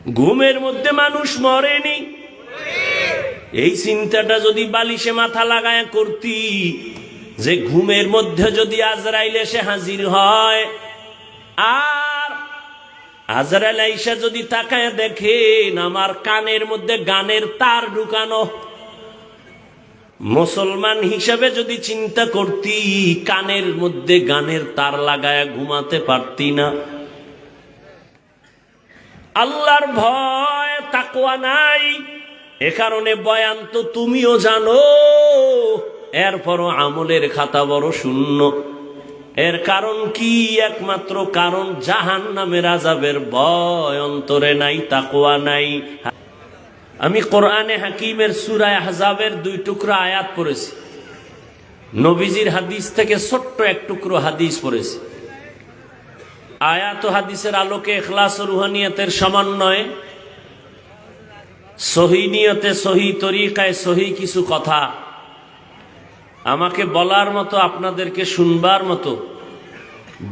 ঘুমের মধ্যে মানুষ মরেনি, এই চিন্তাটা যদি বালিশে মাথা লাগায় করতি যে ঘুমের মধ্যে যদি আজরাইল এসে হাজির হয়, আর আজরাইল আইসা যদি তাকায় দেখেন আমার কানের মধ্যে গানের তার ঢুকানো, মুসলমান হিসাবে যদি চিন্তা করতি কানের মধ্যে গানের তার লাগায় ঘুমাতে পারতি না। আল্লাহর ভয় তাকওয়া নাই, এ কারণে বয়ান তো তুমিও জানো, এরপরও আমলের খাতা বড় শূন্য। এর কারণ কি? একমাত্র কারণ জাহান্নামের আযাবের ভয় অন্তরে নাই, তাকওয়া নাই। আমি কোরআনে হাকিমের সূরা আহজাবের 2 টুকরা আয়াত পড়েছি, নবীজির হাদিস থেকে ছোট্ট এক টুকরো হাদিস পড়েছি। আয়াত ও হাদিসের আলোকে ইখলাস ও রুহানিয়তের সমন্বয়ে সহি নিয়তে, সহি তরিকায়, সহি কিছু কথা আমাকে বলার মতো, আপনাদেরকে শুনবার মতো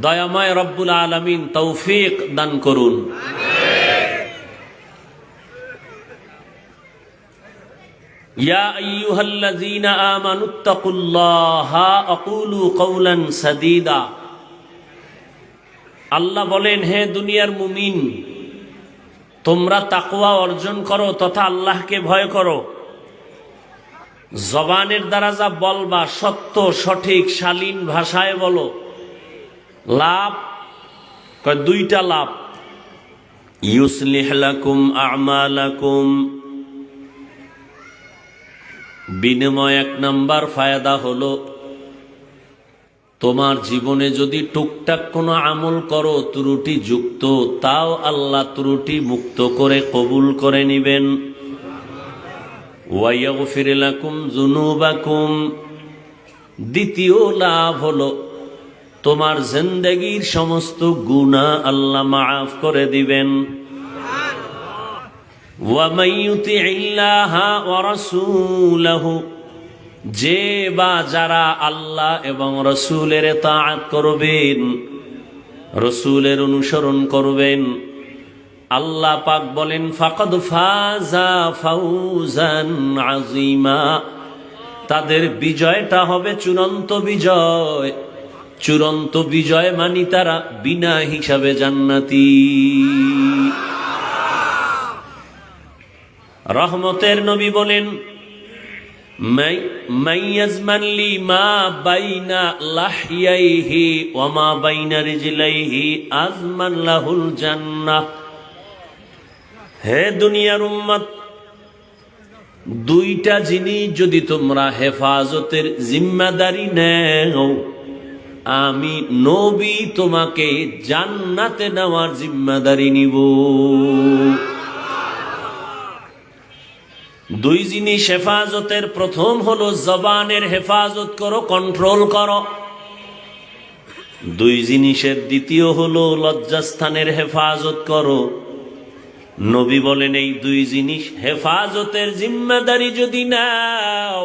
দয়াময় রব্বুল আলামিন তৌফিক দান করুন। ইয়া আইয়ুহাল্লাযীনা আমানুত্তাকুল্লাহা আকুলু কওলান সাদীদা। আল্লাহ বলেন, হে দুনিয়ার মুমিন, তোমরা তাকওয়া অর্জন করো তথা আল্লাহকে ভয় করো। জবানের দ্বারা যা বলবা সত্য, সঠিক, শালীন ভাষায় বলো। লাভ দুইটা লাভ, ইউসলিহ লাকুম আমালাকুম, বিনিময় 1 নাম্বার ফায়দা হলো তোমার জীবনে যদি টুকটাক কোনো আমল করো ত্রুটি যুক্ত, তাও আল্লাহ ত্রুটি মুক্ত করে কবুল করে নিবেন। ওয়া ইয়াগফির লাকুম যুনুবাকুম, দ্বিতীয় লাভ হলো তোমার জিন্দেগীর সমস্ত গুনাহ আল্লাহ মাফ করে দিবেন। ওয়া মান ইউতিইল্লাহা ওয়া রাসূলাহু, যে বা যারা আল্লাহ এবং রসুলের তাআত করবেন, রসুলের অনুসরণ করবেন, আল্লাহ পাক বলেন ফাকাদ ফাজা ফাউজান আযীমা, তাদের বিজয়টা হবে চূড়ান্ত বিজয়। চূড়ান্ত বিজয় মানি তারা বিনা হিসাবে জান্নাতি। রহমতের নবী বলেন, মাইয়াজমান লি মা বাইনা লাহইয়াইহি ওয়া মা বাইনা রিজলাইহি আজমান লাহুল জান্নাহ। হে দুনিয়ার উম্মত, 2টা জিনিস যদি তোমরা হেফাজতের জিম্মাদারি নেও, আমি নবী তোমাকে জান্নাতে নেওয়ার জিম্মাদারি নিব। 2 জিনিস হেফাজতের, প্রথম হলো জবানের হেফাজত করো, কন্ট্রোল করো। 2 জিনিসের দ্বিতীয় হলো লজ্জাস্থানের হেফাজত করো। নবী বলেন, এই 2 জিনিস হেফাজতের জিম্মাদারি যদি নাও,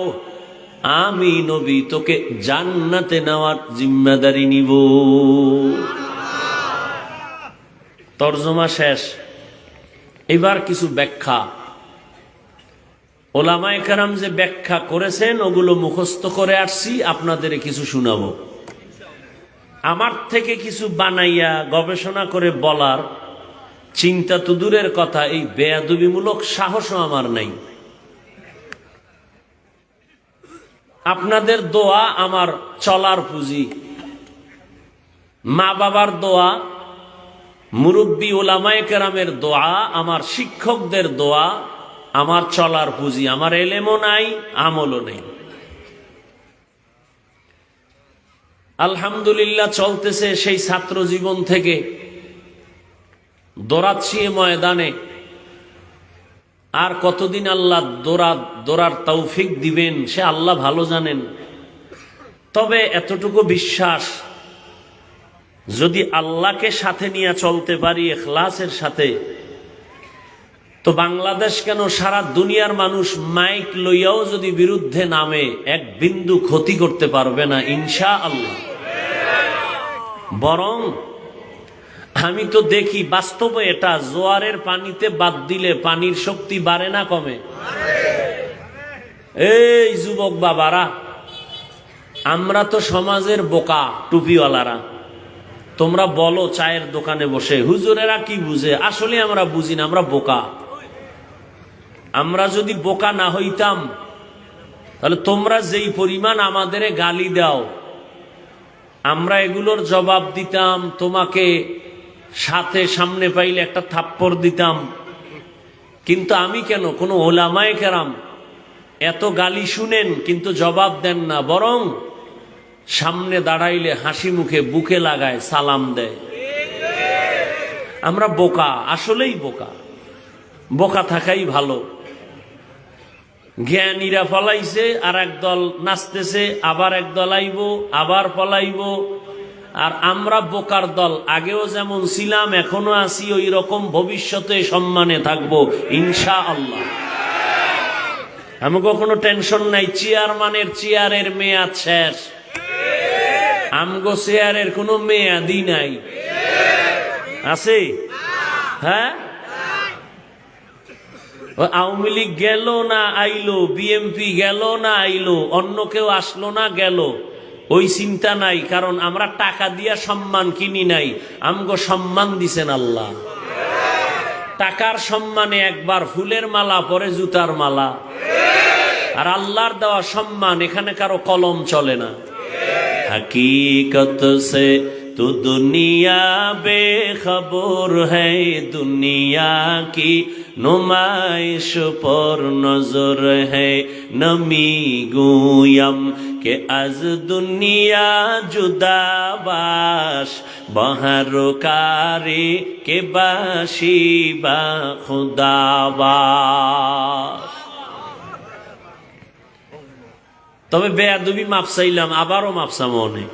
আমি নবী তোকে জান্নাতে নেওয়ার জিম্মাদারি নিব। তরজমা শেষ। এবার কিছু ব্যাখ্যা। ওলামায়ে কেরাম যে ব্যাখ্যা করেছেন ওগুলো মুখস্থ করে আসছি, আপনাদের কিছু শোনাবো। আমার থেকে কিছু বানাইয়া গবেষণা করে বলার চিন্তা তো দূরের কথা, এই বেয়াদবিমূলক সাহসও আমার নাই। আপনাদের দোয়া আমার চলার পুঁজি, মা বাবার দোয়া, মুরব্বী ওলামায়ে কেরামের দোয়া, আমার শিক্ষকদের দোয়া আমার চলার পুঁজি। আমার এলেমও নাই, আমলও নেই। আলহামদুলিল্লাহ চলতেছে সেই ছাত্র জীবন থেকে, দৌড়াচ্ছি ময়দানে। আর কতদিন আল্লাহ দৌড়ার তৌফিক দিবেন সে আল্লাহ ভালো জানেন। তবে এতটুকু বিশ্বাস, যদি আল্লাহকে সাথে নিয়ে চলতে পারি ইখলাসের সাথে, তো বাংলাদেশ কেন সারা দুনিয়ার মানুষ মাইক লইয়াও যদি বিরুদ্ধে নামে, 1 বিন্দু ক্ষতি করতে পারবে না ইনশাআল্লাহ। বরং আমি তো দেখি বাস্তবে এটা জোয়ারের পানিতে বাদ দিলে পানির শক্তি বাড়ে না কমে? এই যুবক বাবারা, আমরা তো সমাজের বোকা টুপিওয়ালারা। তোমরা বলো চায়ের দোকানে বসে হুজুরেরা কি বুঝে, আসলে আমরা বুঝি না, আমরা বোকা। আমরা যদি বোকা না হইতাম তাহলে তোমরা যেই পরিমাণ আমাদের গালি দাও, আমরা এগুলোর জবাব দিতাম, তোমাকে সাথে সামনে পাইলে একটা থাপ্পড় দিতাম। কিন্তু আমি কেন, কোনো ওলামায়ে কেরাম এত গালি শুনেন কিন্তু জবাব দেন না, বরং সামনে দাঁড়াইলে হাসি মুখে বুকে লাগায় সালাম দেয়। আমরা বোকা, আসলেই বোকা। বোকা থাকাই ভালো। জ্ঞানীরা পলাইছে, আর একদল নাচতেছে, আবার একদল আইব, আবার পলাইব। আর আমরা বোকার দল, আগেও যেমন ছিলাম এখনো আছি ওই রকম, ভবিষ্যতে সম্মানে থাকবো ইনশাআল্লাহ। আমাকে কোনো টেনশন নাই, চেয়ারম্যানের চেয়ারের মেয়াদ শেষ, আমগো চেয়ারের কোনো মেয়াদই নাই। আছে? হ্যাঁ, আওয়ামী লীগ গেল না আইলো, বিএমপি গেল না আইলো, অন্য কেউ আসলো না গেল, ওই চিন্তা নাই। কারণ আমরা টাকা দিয়া সম্মান কিনি নাই, আমগো সম্মান দিছেন আল্লাহ। টাকার সম্মানে একবার ফুলের মালা পরে জুতার মালা, আর আল্লাহর দেওয়া সম্মান এখানে কারো কলম চলে না। हकीकत से तो दुनिया बेखबर है, दुनिया की नुमाइश पर नजर है। नमी गुयम के आज दुनिया जुदा बाश, बहरकारी के बाशी बा खुदा बाश। তবে বেয়াদবি মাপ চাইলাম, আবারও মাপ চামো অনেক।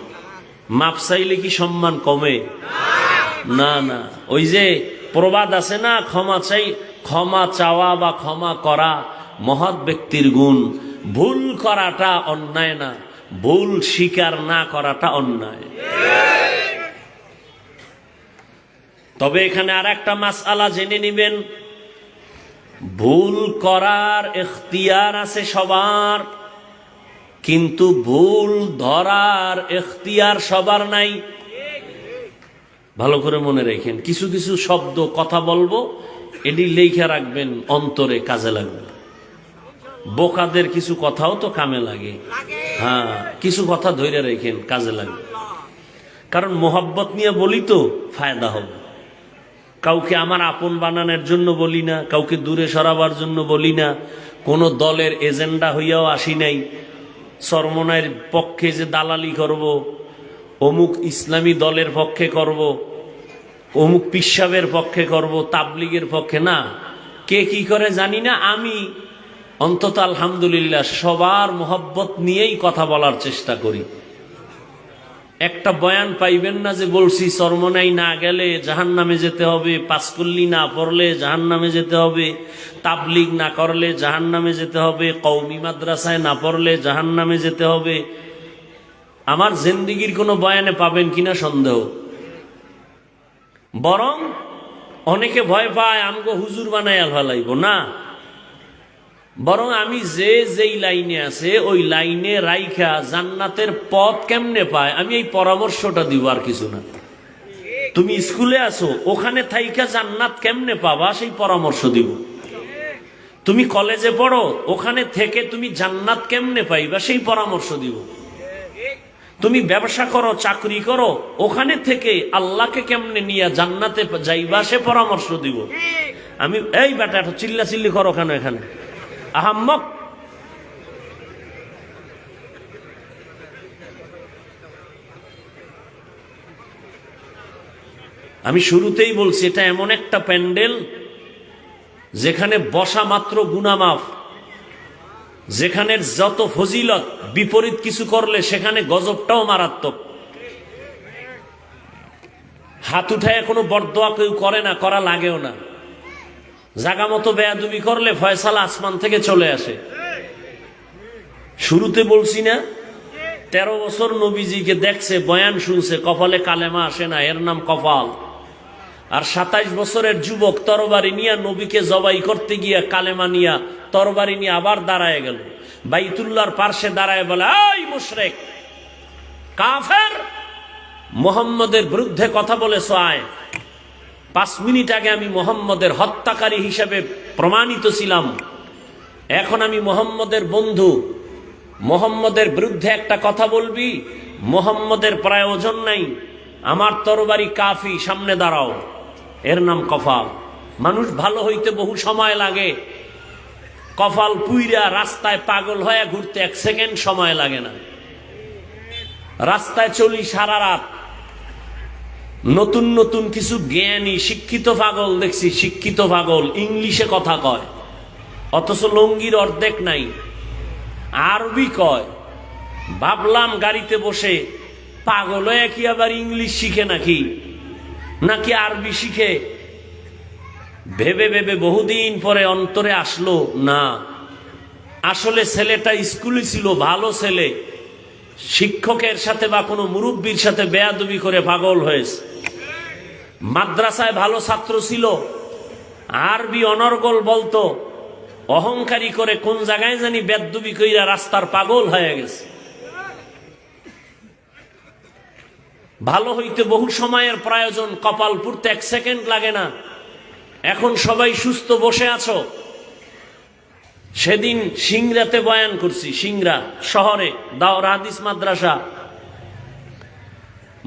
মাপ চাইলে কি সম্মান কমে? না না। ওই যে প্রবাদ আছে না, ক্ষমা চাওয়া বা ক্ষমা করা মহৎ ব্যক্তির গুণ। ভুল করাটা অন্যায় না, ভুল স্বীকার না করাটা অন্যায়। তবে এখানে আর একটা মাসআলা জেনে নিবেন, ভুল করার ইখতিয়ার আছে সবার, কিন্তু ভুল ধরার ইখতিয়ার সবার নাই। ভালো করে মনে রাখেন, কিছু কিছু শব্দ কথা বলবো, এটি লেখা রাখবেন, অন্তরে কাজে লাগবে। বোকাদের কিছু কথাও তো কামে লাগে। হ্যাঁ, কিছু কথা ধরে রাখেন, কাজে লাগবে। কারণ মোহাব্বত নিয়ে বলি তো ফায়দা হবে। কাউকে আমার আপন বানানোর জন্য বলি না, কাউকে দূরে সরাবার জন্য বলি না, কোনো দলের এজেন্ডা হইয়াও আসি নাই। চরমনায়ের পক্ষে যে দালালি করব, অমুক ইসলামী দলের পক্ষে করব, অমুক পিসাবের পক্ষে করব, তাবলিগের পক্ষে না। কে কি করে জানি না, আমি অন্তত আলহামদুলিল্লাহ সবার মোহব্বত নিয়েই কথা বলার চেষ্টা করি। একটা বয়ান পাইবেন না যে বলছি চরমনাই না গেলে জাহান্নামে যেতে হবে, পাঁচকুল্লি না পড়লে জাহান্নামে যেতে হবে, তাবলিগ না করলে জাহান্নামে যেতে হবে, কওমি মাদ্রাসায় না পড়লে জাহান্নামে যেতে হবে। আমার জিন্দেগির কোনো বয়ানে পাবেন কিনা সন্দেহ। বরং অনেকে ভয় পায় আমগো হুজুর বানায় ফেলাইব না, বরং আমি যেই লাইনে আছে ওই লাইনে রাইখা জান্নাতের পথ কেমনে পায় আমি এই পরামর্শটা দিব, আর কিছু না। তুমি স্কুলে আছো, ওখানে থাইকা জান্নাত কেমনে পাবা সেই পরামর্শ দিব। তুমি কলেজে পড়ো, ওখানে থেকে তুমি জান্নাত কেমনে পাইবা সেই পরামর্শ দিব। তুমি ব্যবসা করো, চাকরি করো, ওখানে থেকে আল্লাহকে কেমনে নিয়ে জান্নাতে যাইবা সে পরামর্শ দিব আমি। এই বেটা একটা চিল্লা চিল্লি করো কেন এখানে আহাম্মক? আমি শুরুতেই বলছি এটা এমন একটা প্যান্ডেল যেখানে বসা মাত্র গুনাহ মাফ, যেখানে যত ফজিলত, বিপরীত কিছু করলে সেখানে গজবটাও মারাত্মক। হাত উঠায় কোনো বরদোয়া কেউ করে না, করা লাগেও না। জাগা মতো বেয়াদবি করলে ফয়সালা আসমান থেকে চলে আসে। শুরুতে বলছি না, 13 বছর নবীজিকে দেখছে, বয়ান শুনছে, কপালে কালেমা আসে না, এর নাম কপাল। আর 27 বছরের যুবক তরবারি নিয়ে নবীকে জবাই করতে গিয়া কালেমা নিয়া তরবারি নিয়ে আবার দাঁড়ায় গেল, বাইতুল্লাহর পার্শ্বে দাঁড়ায় বলে, এই মুশরিক কাফের, মুহাম্মদের বিরুদ্ধে কথা বলেছ, আয়। 5 মিনিট আগে আমি মুহাম্মদের হত্যাকারী হিসেবে প্রমাণিত ছিলাম, এখন আমি মুহাম্মদের বন্ধু, মুহাম্মদের বিরুদ্ধে একটা কথা বলবি? মুহাম্মদের প্রায় ওজন নাই, আমার তরবারি কাফি, সামনে দাঁড়াও। এর নাম কফাল। মানুষ ভালো হইতে বহু সময় লাগে, কপাল পুইরা রাস্তায় পাগল হয়ে ঘুরতে 1 সেকেন্ড সময় লাগে না। রাস্তায় চলি সারা রাত, নতুন নতুন কিছু জ্ঞানী শিক্ষিত পাগল দেখছি, শিক্ষিত পাগল ইংলিশে কথা কয়, অথচ লঙ্গির অর্ধেক নাই, আরবি কয়। ভাবলাম গাড়িতে বসে পাগল হয়ে কি আবার ইংলিশ শিখে নাকি আরবি শিখে। ভেবে ভেবে বহুদিন পরে অন্তরে আসলো, না, আসলে ছেলেটা স্কুলে ছিল, ভালো ছেলে, শিক্ষকের সাথে বা কোনো মুরব্বীর সাথে বেয়াদবি করে পাগল হয়েছে। মাদ্রাসায় ভালো ছাত্র ছিল, আরবি অনর্গল বলতো, অহংকারী করে কোন জায়গায় জানি বেয়াদবি কইরা রাস্তার পাগল হয়ে গেছে। ভালো হইতে বহু সময়ের প্রয়োজন, কপাল পুড়তে 1 সেকেন্ড লাগে না। এখন সবাই সুস্থ বসে আছো। সেদিন সিংড়াতে বয়ান করছি, সিংড়া শহরে দাওরা হাদিস মাদ্রাসা,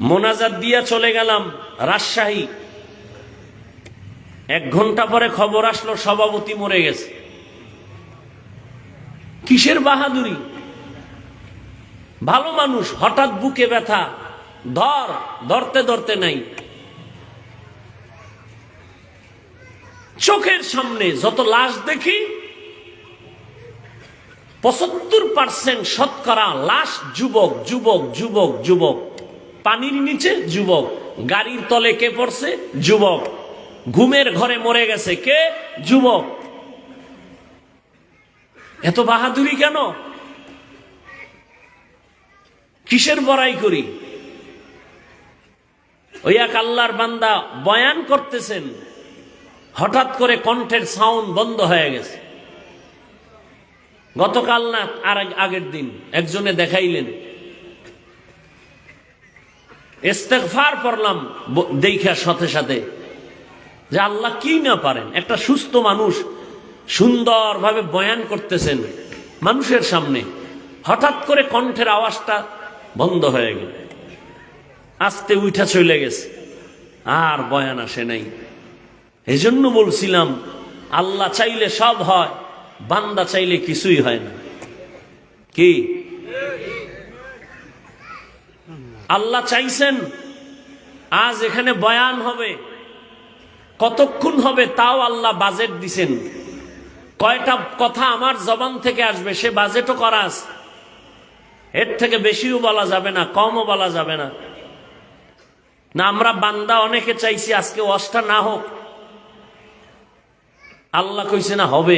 মোনাজাত দিয়া চলে গেলাম রাজশাহী। 1 ঘন্টা পরে খবর আসলো সভাপতি মরে গেছে। কিসের বাহাদুরি? ভালো মানুষ, হঠাৎ বুকে ব্যথা, ধরতে ধরতে নাই। চোখের সামনে যত লাশ দেখি 75% শতকরা লাশ যুবক যুবক যুবক যুবক। পানির নিচে যুবক, গাড়ির তলে কে পড়ছে? যুবক। ঘুমের ঘরে মরে গেছে কে? যুবক। এত বাহাদুরি কেন? কিসের বড়াই করি? ওই এক আল্লাহর বান্দা বয়ান করতেছেন, হঠাৎ করে কণ্ঠের সাউন্ড বন্ধ হয়ে গেছে। গতকাল না আর আগের দিন একজনে দেখাইলেন, ইস্তেগফার পড়লাম দেখার সাথে সাথে যে আল্লাহ কি না পারেন। একটা সুস্থ মানুষ সুন্দরভাবে বয়ান করতেছেন মানুষের সামনে, হঠাৎ করে কণ্ঠের আওয়াজটা বন্ধ হয়ে গেল, আস্তে উঠা চলে গেছে, আর বয়ান আসে নাই। এজন্য বলছিলাম, আল্লাহ চাইলে সব হয়, বান্দা চাইলে কিছুই হয় না। কি আল্লাহ চাইছেন আজ এখানে বয়ান হবে, কতক্ষণ হবে তাও আল্লাহ বাজেট দিছেন। কয়টা কথা আমার জবান থেকে আসবে সে বাজেটও করা আছে। এর থেকে বেশিও বলা যাবে না, কমও বলা যাবে না। না আমরা বান্দা অনেকে চাইছি আজকে ওয়াজটা না হোক, আল্লাহ কইছে না হবে।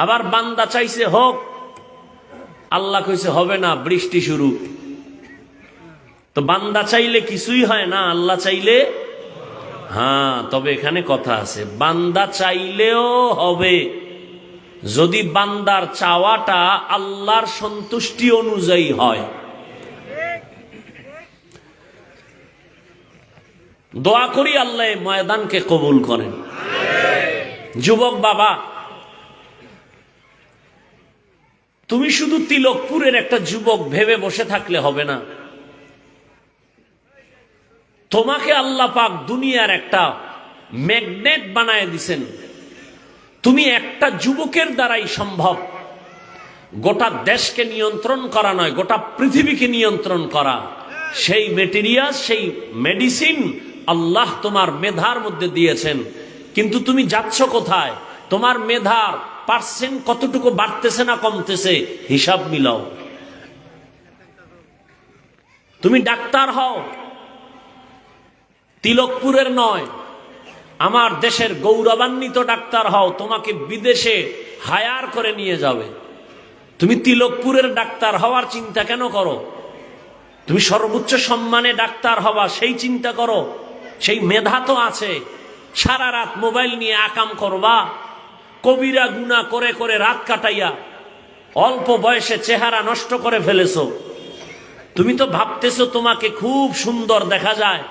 আবার বান্দা চাইছে হোক, আল্লাহ কইছে হবে না, বৃষ্টি শুরু। তো বান্দা চাইলে কিছুই হয় না, আল্লাহ চাইলে হ্যাঁ। তবে এখানে কথা আছে, বান্দা চাইলেও হবে যদি বান্দার চাওয়াটা আল্লাহর সন্তুষ্টি অনুযায়ী হয়। দোয়া করি আল্লাহ ময়দানকে কবুল করেন। যুবক বাবা, তুমি শুধু তিলকপুরের একটা যুবক ভেবে বসে থাকলে হবে না। তোমাকে আল্লাহ পাক দুনিয়ার একটা ম্যাগনেট বানায় দিছেন। তুমি একটা যুবকের দ্বারাই সম্ভব গোটা দেশকে নিয়ন্ত্রণ করা নয়, গোটা পৃথিবীকে নিয়ন্ত্রণ করা। সেই মেটেরিয়াল, সেই মেডিসিন আল্লাহ তোমার মেধার মধ্যে দিয়েছেন। কিন্তু তুমি যাচ্ছ কোথায়? তোমার মেধার পার্সেন্ট কতটুকু বাড়তেছে না কমতেছে হিসাব মিলাও। তুমি ডাক্তার হও, তিলকপুরের নয়, আমার দেশের গৌরবান্বিত ডাক্তার হও, তোমাকে বিদেশে হায়ার করে নিয়ে যাবে। তুমি তিলকপুরের ডাক্তার হওয়ার চিন্তা কেন করো? তুমি সর্বোচ্চ সম্মানে ডাক্তার হবা সেই চিন্তা করো। সেই মেধা তো আছে, সারা রাত মোবাইল নিয়ে আকাম করবা, কবিরা গুনাহ করে করে রাত কাটাইয়া অল্প বয়সে চেহারা নষ্ট করে ফেলেছো। তুমি তো ভাবতেছো তোমাকে খুব সুন্দর দেখা যায়,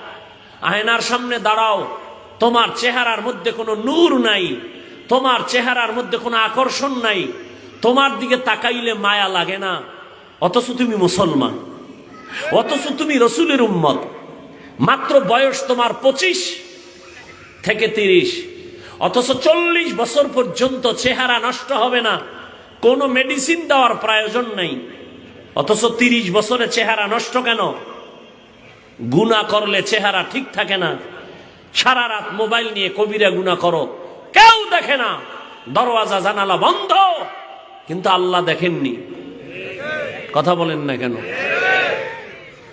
আয়নার সামনে দাঁড়াও, তোমার চেহারার মধ্যে কোনো নূর নাই, তোমার চেহারার মধ্যে কোনো আকর্ষণ নাই, তোমার দিকে তাকাইলে মায়া লাগে না, অথচ তুমি মুসলমান, অথচ তুমি রসুলের উম্মত। মাত্র বয়স তোমার 25 থেকে 30, অথচ 40 বছর পর্যন্ত চেহারা নষ্ট হবে না, কোনো মেডিসিন দেওয়ার প্রয়োজন নাই। অথচ 30 বছরে চেহারা নষ্ট কেন? গুনাহ করলে চেহারা ঠিক থাকে না। সারা রাত মোবাইল নিয়ে কবিরা গুনাহ করো, কেউ দেখে না, দরওয়াজা জানালা বন্ধ, কিন্তু আল্লাহ দেখেননি। কথা বলেন না কেন?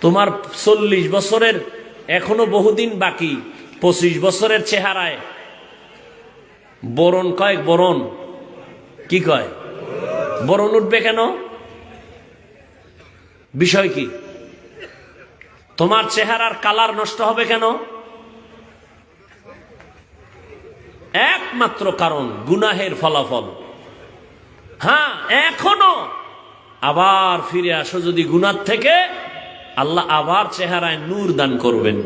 তোমার 40 বছরের এখনো বহুদিন বাকি, 25 বছরের চেহারায় বরণ কয়, বরণ কি কয়, বরণ উঠবে কেন? বিষয় কি? তোমার চেহারার কালার নষ্ট হবে কেন? একমাত্র কারণ গুনাহের ফলাফল। হ্যাঁ, এখনো আবার ফিরে আসো যদি গুনাহ থেকে, আল্লাহ আবার চেহারায় নূর দান করবেন।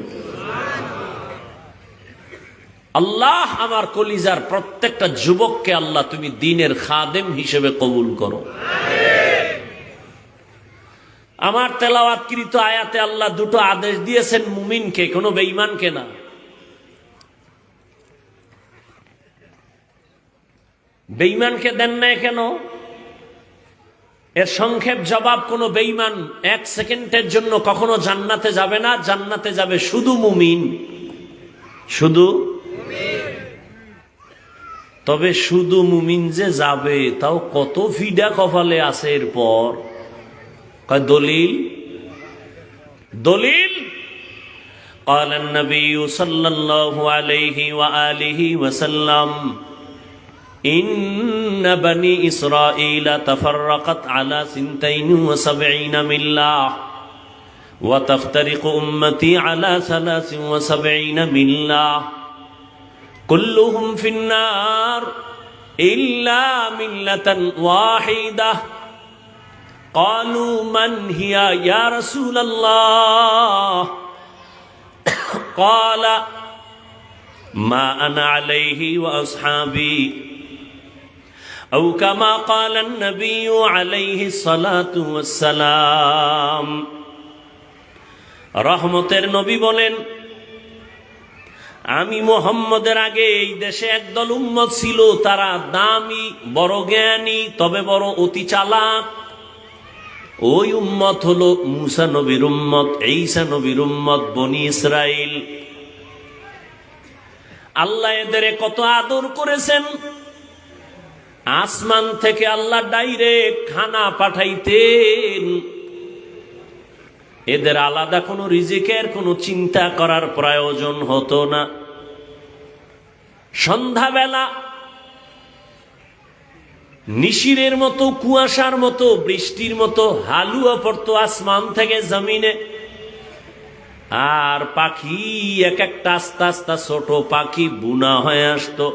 আল্লাহ আমার কলিজার প্রত্যেকটা যুবককে আল্লাহ তুমি দ্বীনের খাদেম হিসেবে কবুল করো। আমার তেলাওয়াতকৃত আয়াতে আল্লাহ দুটো আদেশ দিয়েছেন মুমিনকে, কোনো বেঈমানকে না। বেঈমানকে দেন নাই কেন? এর সংক্ষেপ জবাব, কোনো বেঈমান 1 সেকেন্ডের জন্য কখনো জান্নাতে যাবে না, জান্নাতে যাবে শুধু মুমিন, শুধু। তবে শুধু মুমিন যে যাবে তাও কত ফিডা কপালে আছে। এরপর কয় দলিল, দলিল قال النبي صلى الله عليه وآله وسلم إن بني إسرائيل تفرقت على 72 ملة وتفترق أمتي على 73 ملة كلهم في النار إلا ملة واحدة قالوا من هي يا رسول الله قال ما أنا عليه وأصحابي أو كما قال النبي عليه الصلاة والسلام। রহমতের নবী বলেন, আমি মুহাম্মদের আগে এই দেশে একদল উম্মত ছিল, তারা দামি, বড় জ্ঞানী, তবে বড় অতি চালাক। ওই উম্মত হলো মুসা নবীর উম্মত, ঈসা নবীর উম্মত, বনি ইসরাইল। আল্লাহ এদের কত আদর করেছেন। আসমান থেকে আল্লাহ ডাইরেক্ট খানা পাঠাইতেন, এদের আলাদা কোনো রিজিকের কোনো চিন্তা করার প্রয়োজন হতো না। সন্ধ্যাবেলা নিশিরের মতো, কুয়াশার মতো, বৃষ্টির মতো হালুয়া পড়তো আসমান থেকে জমিনে, আর পাখি এক একটা আস্তে আস্তে ছোট পাখি বুনা হয়ে আসতো।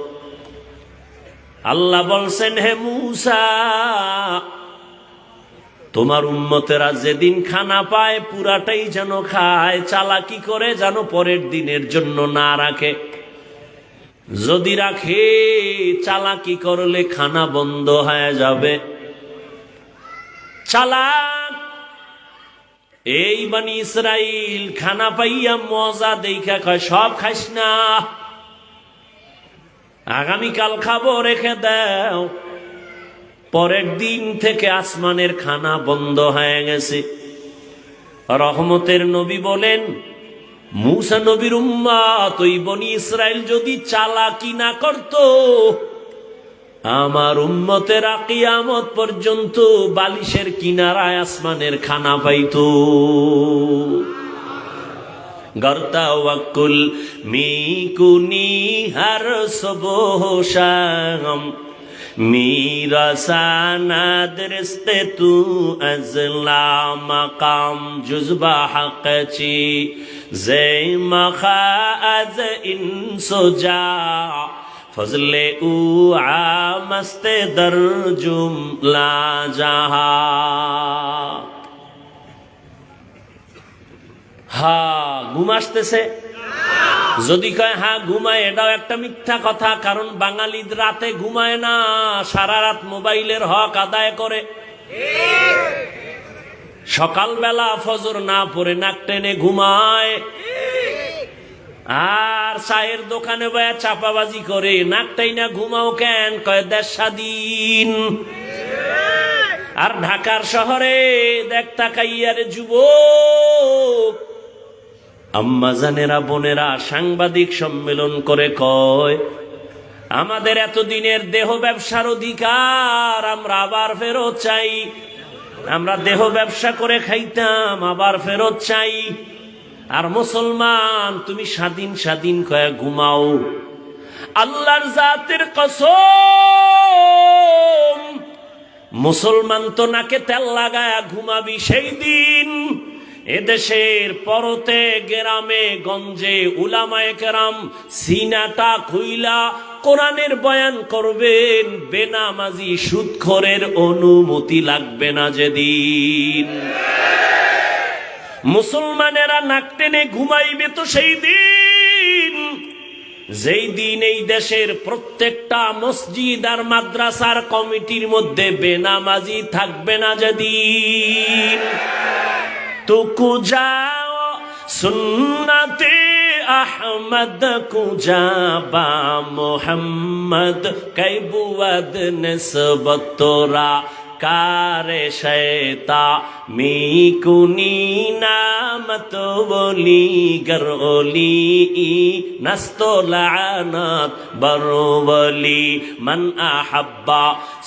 আল্লাহ বলছেন, হে মূসা, তোমার উম্মতেরা যেদিন খানা পায় পুরাটাই যেন খায়, চালাকি করে যেন পরের দিনের জন্য না রাখে। যদি রাখে, চালাকি করলে খানা বন্ধ হয়ে যাবে। চালাক এই বনি ইসরাইল খানা পাইয়া মজা দেখা কয়, সব খাইস না, আগামীকাল খাবো, রেখে দাও। পরের দিন থেকে আসমানের খানা বন্ধ হয়ে গেছে। রহমতের নবী বলেন, মুসা নবীর উম্মত ওই বনি ইসরাইল যদি চালাকি না করত, আমার উম্মতেরা কিয়ামত পর্যন্ত বালিশের কিনারায় আসমানের খানা পাইত। গর্তা ওয়াকুল মিকুনি হর সবহ শাম میرساند رزق تو از لا مقام جزبه حق چی زی مخا از انس جا فضل او عامست در جملا جهان হা ঘুম আসতেছে যদি কয় হ্যাঁ ঘুমায়, এটাও একটা মিথ্যা কথা। কারণ বাঙালি রাতে ঘুমায় না, সারা রাত মোবাইলের হক আদায় করে। সকালবেলা ফজর না পড়ে নাক টেনে ঘুমায়, আর চায়ের দোকানে বয়া চাপাবাজি করে। নাকটাই না ঘুমাও কেন? কয় দেশ স্বাধীন। আর ঢাকার শহরে দেখ তাকাইয়ারে যুবক আম্মাজানেরা বোনেরা সাংবাদিক সম্মেলন করে কয় আমাদের এতদিনের দেহ ব্যবসার অধিকার আমরা আবার ফেরত চাই। আমরা দেহ ব্যবসা করে খাইতাম, আবার ফেরত চাই। আর মুসলমান তুমি স্বাধীন স্বাধীন কয়ে ঘুমাও। আল্লাহর জাতের কসম, মুসলমান তো নাকে তেল লাগায়া ঘুমাবি সেই দিন এদেশের পরতে গ্রামে গঞ্জে উলামায়ে কেরাম সিনাটা খুইলা কোরআনের বয়ান করবেন। বেনামাজি সুদখোরের অনুমতি লাগবে না যেদিন। মুসলমানেরা নাক টেনে ঘুমাইবে তো সেই দিন যেই দিন এই দেশের প্রত্যেকটা মসজিদ আর মাদ্রাসার কমিটির মধ্যে বেনামাজি থাকবে না যেদিন। তো কুজাও সুন্নতে আহমদ কুজাবা মোহাম্মদ কৈবুয়াদ নিসবত তোরা কারে শয়তা মিকুনি নামত বলি গরলি নস্তলানাত বরবলি মান আহাব্বা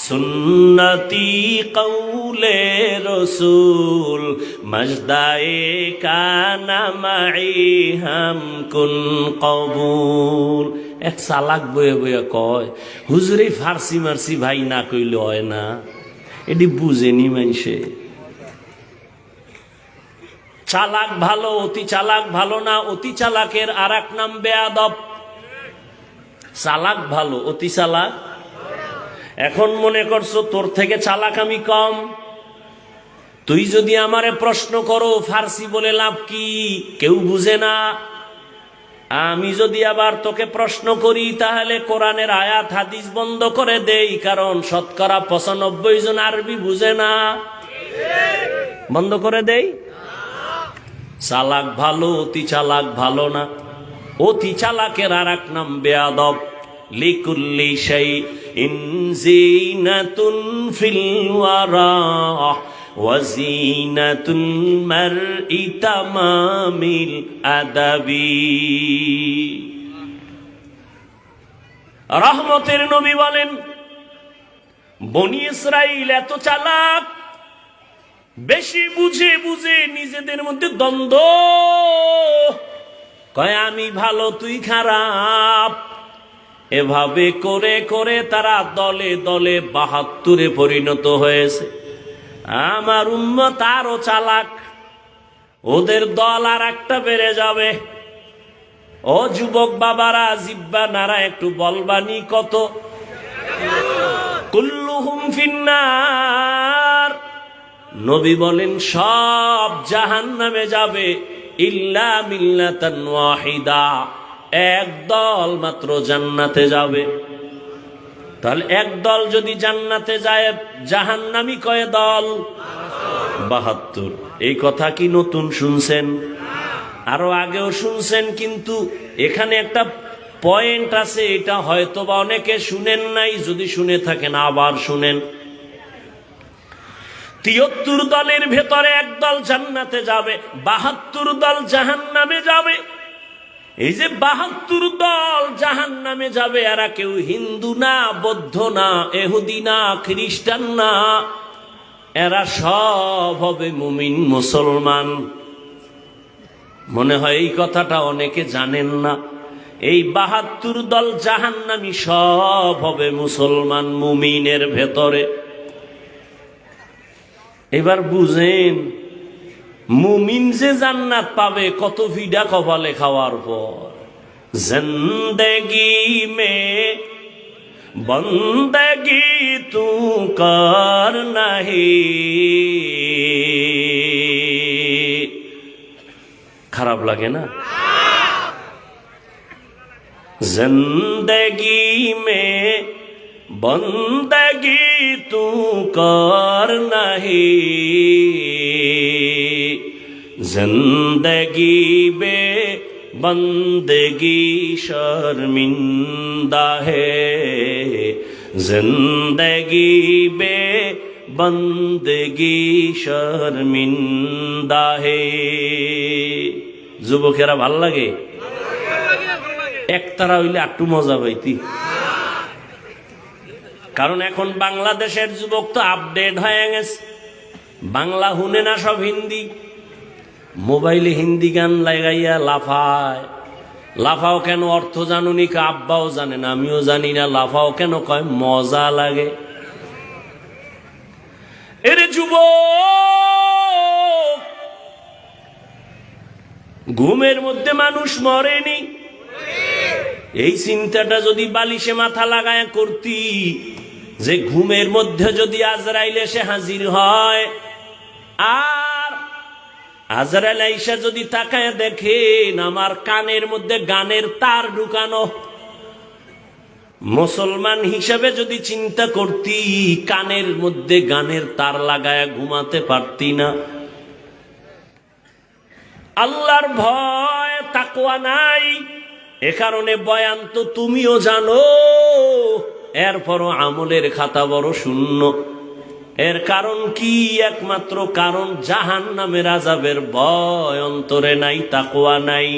সুন্নতি কৌলে রসুল মজদায়ে কানা মাই হাম কুন কবুল। এক চালাক বয়ে বয়ে কয় হুজুরে ফার্সি মারসি ভাই না কইলে হয় না, এটি বুঝেনি মানুষে। চালাক ভালো, অতি চালাক ভালো না। অতি চালাকের আর এক নাম বেয়াদব। চালাক ভালো, অতি চালাক। এখন মনে করছো তোর থেকে চালাক আমি কম। তুই যদি আমারে প্রশ্ন করো ফার্সি বলে লাভ কি, কেউ বুঝে না। আমি যদি আবার তোকে প্রশ্ন করি তাহলে কোরআনের আয়াত হাদিস বন্ধ করে দেই, কারণ শতকরা 95 জন আরবি বুঝে না। বন্ধ করে দেই। চালাক ভালো, অতি চালাক ভালো না। অতি চালাকের আর এক নাম বেয়াদব। লিকুল্লি শাইইন জিনাতুন ফিল ওয়ারা ওয়াজিনাতুল মারই তামামিল আদাবি। রহমতের নবী বলেন বনি ইসরাইল এত চালাক, বেশি বুঝে বুঝে নিজেদের মধ্যে দ্বন্দ্ব, কয় আমি ভালো তুই খারাপ। এভাবে করে করে তারা দলে দলে 72-এ পরিণত হয়েছে। আমার উম্মত আরো চালাক, ওদের দল আর একটা বেড়ে যাবে। ও যুবক বাবারা, জিব্বা নারা একটু বলবানি কত। কুল্লুহুম ফিন্নার, নবী বলেন সব জাহান্নামে যাবে ইল্লা মিল্লাতান ওয়াহিদা, এক দল মাত্র জান্নাতে যাবে। তাহলে এক দল যদি জান্নাতে যায়, জাহান্নামী কয় দল? 72। এই কথা কি নতুন শুনছেন? আরো আগেও শুনছেন, কিন্তু এখানে একটা পয়েন্ট আছে, এটা হয়তো বা অনেকে শুনেন নাই। যদি শুনে থাকেন আবার শুনেন। 73 দলের ভেতরে এক দল জান্নাতে যাবে, 72 দল জাহান্নামে যাবে। এই যে 72 দল জাহান্নামে যাবে, এরা কেউ হিন্দু না, বৌদ্ধ না, ইহুদি না, খ্রিস্টান না, এরা সব হবে মুমিন মুসলমান। মনে হয় এই কথাটা অনেকে জানেন না। এই ৭২ দল জাহান্নামী সব হবে মুসলমান মুমিনের ভেতরে। এবার বুঝেন মুমিন যে জান্নাত পাবে কত ভিডা কপালে খাওয়ার পর। জিন্দেগি মে বন্দেগি তু কর নাহি, খারাপ লাগে না? জিন্দেগি মে বন্দেগি তু কর নাহি, जिंदगी बे बंदगी शर्मिंदा है, जिंदगी बे बंदगी शर्मिंदा है। যুবকেরা ভাল লাগে? একতারা হইলে একটু মজা পাইতি। কারণ এখন বাংলাদেশের যুবক তো আপডেট হয়ে গেছে, বাংলা হুনে না, সব হিন্দি। মোবাইলে হিন্দি গান লাগাইয়া লাফায়। লাফাও কেন অর্থ জানুনি? আব্বাও জানে না, আমিও জানি না। লাফাও কেন কয় মজা লাগে। এরে যুবক, ঘুমের মধ্যে মানুষ মরেনি। এই চিন্তাটা যদি বালিশে মাথা লাগায় করতি যে ঘুমের মধ্যে যদি আজরাইল এসে হাজির হয়, আর আজরাইল আইসা যদি তাকায় দেখেন আমার কানের মধ্যে গানের তার ঢুকানো, মুসলমান হিসাবে যদি চিন্তা করতি কানের মধ্যে গানের তার লাগায় ঘুমাতে পারতি না। আল্লাহর ভয় তাকওয়া নাই, এ কারণে বয়ান তো তুমিও জানো, এরপরও আমলের খাতা বড় শূন্য। এর কারণ কি? একমাত্র কারণ জাহান্নামের আযাবের ভয় অন্তরে নাই, তাকওয়া নাই।